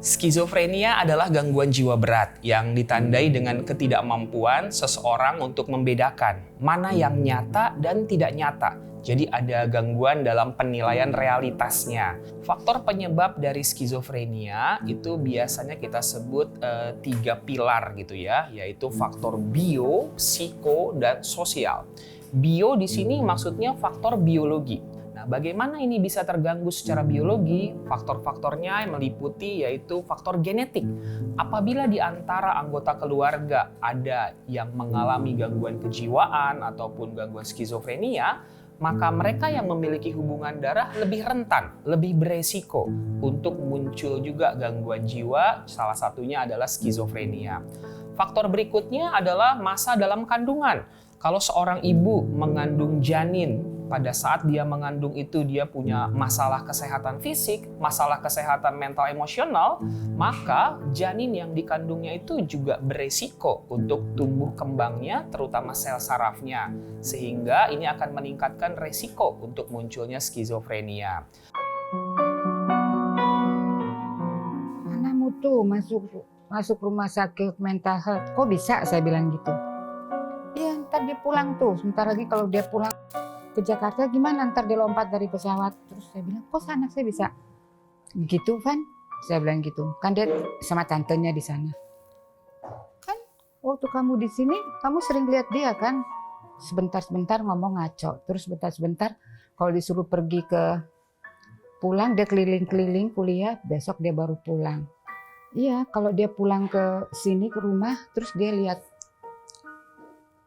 Skizofrenia adalah gangguan jiwa berat yang ditandai dengan ketidakmampuan seseorang untuk membedakan mana yang nyata dan tidak nyata. Jadi ada gangguan dalam penilaian realitasnya. Faktor penyebab dari skizofrenia itu biasanya kita sebut 3 pilar gitu ya, yaitu faktor bio, psiko, dan sosial. Bio di sini maksudnya faktor biologi. Nah, bagaimana ini bisa terganggu secara biologi? Faktor-faktornya yang meliputi yaitu faktor genetik. Apabila di antara anggota keluarga ada yang mengalami gangguan kejiwaan ataupun gangguan skizofrenia, maka mereka yang memiliki hubungan darah lebih rentan, lebih beresiko untuk muncul juga gangguan jiwa, salah satunya adalah skizofrenia. Faktor berikutnya adalah masa dalam kandungan. Kalau seorang ibu mengandung janin, pada saat dia mengandung itu dia punya masalah kesehatan fisik, masalah kesehatan mental emosional, maka janin yang dikandungnya itu juga beresiko untuk tumbuh kembangnya, terutama sel sarafnya. Sehingga ini akan meningkatkan resiko untuk munculnya skizofrenia. Anakmu tuh masuk rumah sakit mental health, kok bisa? Saya bilang gitu. Iya, ntar dia pulang tuh, sebentar lagi kalau dia pulang ke Jakarta gimana, ntar dia lompat dari pesawat. Terus saya bilang, kok anak saya bisa gitu, Van? Saya bilang gitu, kan dia sama tantenya di sana. Kan waktu kamu di sini, kamu sering lihat dia kan, sebentar-sebentar ngomong ngaco, terus sebentar-sebentar kalau disuruh pergi ke pulang, dia keliling-keliling kuliah, besok dia baru pulang. Iya, kalau dia pulang ke sini ke rumah, terus dia lihat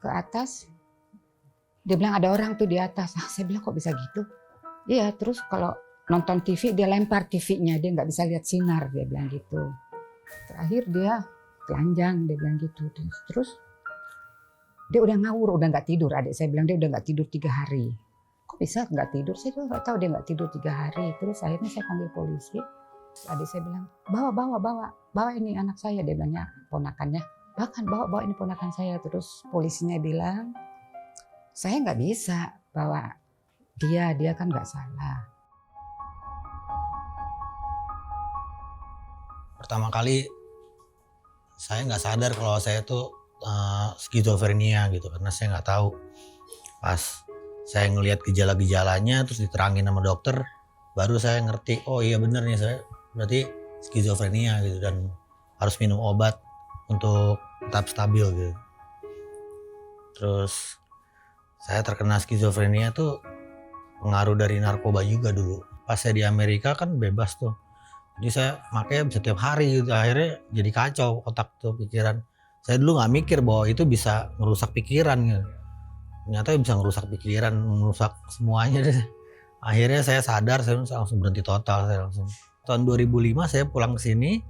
ke atas, dia bilang ada orang tuh di atas. Saya bilang kok bisa gitu? Iya, terus kalau nonton TV dia lempar TV-nya, dia nggak bisa lihat sinar, dia bilang gitu. Terakhir dia telanjang, dia bilang gitu. Terus dia udah ngawur, udah nggak tidur. Adik saya bilang dia udah nggak tidur 3 hari. Kok bisa nggak tidur? Saya juga nggak tahu dia nggak tidur 3 hari. Terus akhirnya saya panggil polisi. Adik saya bilang, bawa ini anak saya, dia bilangnya ponakannya. Bahkan bawa ini ponakan saya. Terus polisinya bilang, saya nggak bisa bawa dia kan nggak salah. Pertama kali saya nggak sadar kalau saya tuh skizofrenia gitu, karena saya nggak tahu. Pas saya ngelihat gejala-gejalanya terus diterangin sama dokter, baru saya ngerti, oh iya bener nih saya berarti skizofrenia gitu, dan harus minum obat untuk tetap stabil gitu. Terus saya terkena skizofrenia tuh pengaruh dari narkoba juga dulu. Pas saya di Amerika kan bebas tuh. Jadi saya makanya setiap hari gitu. Akhirnya jadi kacau otak tuh, pikiran. Saya dulu nggak mikir bahwa itu bisa ngerusak pikiran gitu. Ternyata bisa ngerusak pikiran, merusak semuanya deh. Akhirnya saya sadar, saya langsung berhenti total. Saya langsung. Tahun 2005 saya pulang ke sini.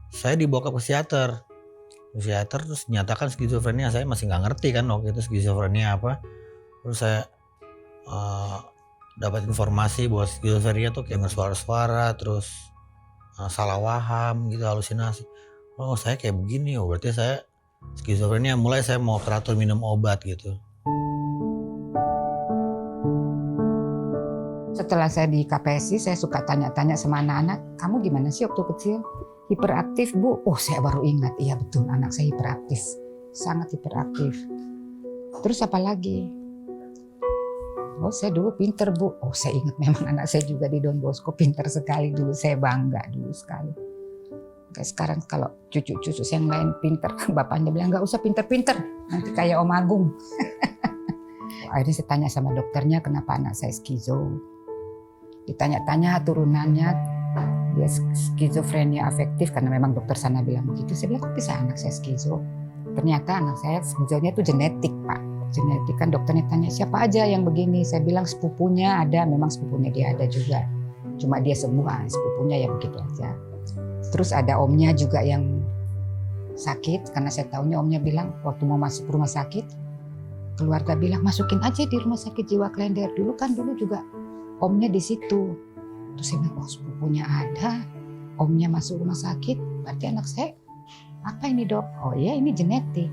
Saya dibawa ke psikiater. Terus dinyatakan skizofrenia. Saya masih nggak ngerti kan waktu itu skizofrenia apa. Terus saya dapat informasi bahwa skizofrenia tuh kayak bersuara-suara, terus salah paham gitu, halusinasi. Oh saya kayak begini, oh berarti saya skizofrenia. Mulai saya mau teratur minum obat gitu. Setelah saya di KPSI, saya suka tanya-tanya sama anak-anak, kamu gimana sih waktu kecil? Hiperaktif, Bu? Oh, saya baru ingat. Iya betul, anak saya hiperaktif. Sangat hiperaktif. Terus apa lagi? Oh, saya dulu pinter, Bu. Oh, saya ingat memang anak saya juga di Don Bosco pinter sekali. Dulu saya bangga dulu sekali. Kayak sekarang kalau cucu-cucu saya yang lain pinter, bapaknya bilang nggak usah pinter-pinter. Nanti kayak Om Agung. Akhirnya saya tanya sama dokternya kenapa anak saya skizo. Ditanya-tanya turunannya, dia skizofrenia afektif karena memang dokter sana bilang begitu. Saya bilang kok bisa anak saya skizo? Ternyata anak saya skizonya itu genetik, Pak. Genetik. Kan dokternya tanya siapa aja yang begini. Saya bilang sepupunya ada, memang sepupunya dia ada juga. Cuma dia semua sepupunya ya begitu aja. Terus ada omnya juga yang sakit, karena saya tahunya omnya bilang waktu mau masuk rumah sakit, keluarga bilang masukin aja di rumah sakit jiwa Klender. Dulu juga omnya di situ. Terus saya bilang, oh sepupunya ada, omnya masuk rumah sakit, berarti anak saya, apa ini dok? Oh iya ini genetik.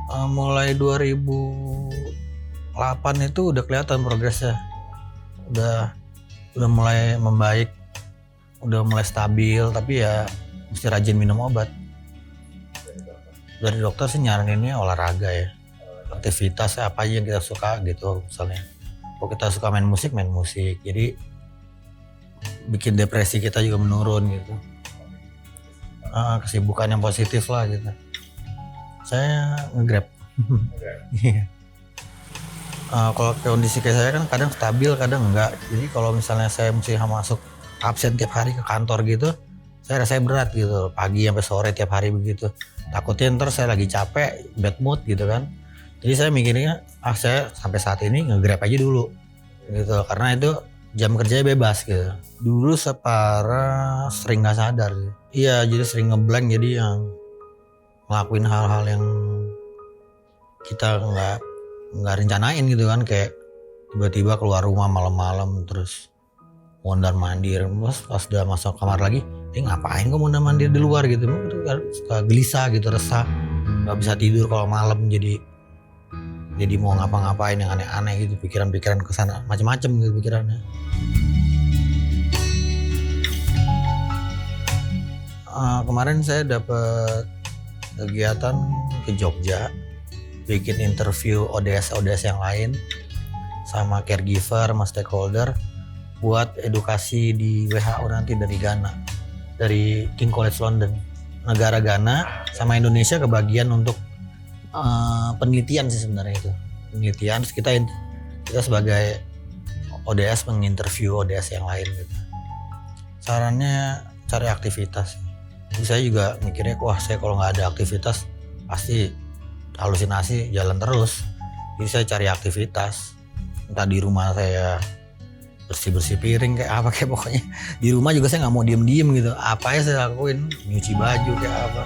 Mulai 2008 itu udah kelihatan progresnya. Udah udah mulai membaik, udah mulai stabil, tapi ya mesti rajin minum obat. Dari dokter sih nyaraninnya olahraga ya, aktivitas apa aja yang kita suka gitu. Misalnya kalau kita suka main musik, jadi bikin depresi kita juga menurun gitu. Kesibukan yang positif lah gitu. Saya nge-Grab. Iya. Kalau kondisi kayak saya kan kadang stabil, kadang enggak. Jadi kalau misalnya saya mesti masuk absen tiap hari ke kantor gitu, saya rasanya berat gitu. Pagi sampai sore tiap hari begitu. Takutnya ntar saya lagi capek, bad mood gitu kan. Jadi saya mikirnya, saya sampai saat ini nge-Grab aja dulu gitu. Karena itu jam kerjanya bebas gitu. Dulu separah sering nggak sadar. Iya, jadi sering ngeblank, jadi yang ngelakuin hal-hal yang kita nggak rencanain gitu kan, kayak tiba-tiba keluar rumah malam-malam terus mondar mandir, pas udah masuk kamar lagi, ngapain kok mondar mandir di luar gitu, suka gelisah gitu, resah, nggak bisa tidur kalau malam, jadi mau ngapa-ngapain yang aneh-aneh gitu, pikiran-pikiran kesana macem-macem gitu pikirannya. Kemarin saya dapat kegiatan ke Jogja, bikin interview ODS yang lain sama caregiver, sama stakeholder buat edukasi di WHO nanti dari Ghana, dari King College London. Negara Ghana sama Indonesia kebagian untuk penelitian sih sebenarnya itu. Penelitian, terus kita sebagai ODS menginterview ODS yang lain gitu. Sarannya cari aktivitas. Jadi saya juga mikirnya, wah saya kalau nggak ada aktivitas pasti halusinasi jalan terus. Jadi saya cari aktivitas, entah di rumah saya bersih piring kayak apa, kayak pokoknya di rumah juga saya nggak mau diem gitu, apa ya saya lakuin, nyuci baju kayak apa.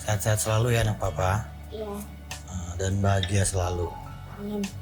Sehat-sehat selalu ya anak papa. Iya. Dan bahagia selalu. Amin.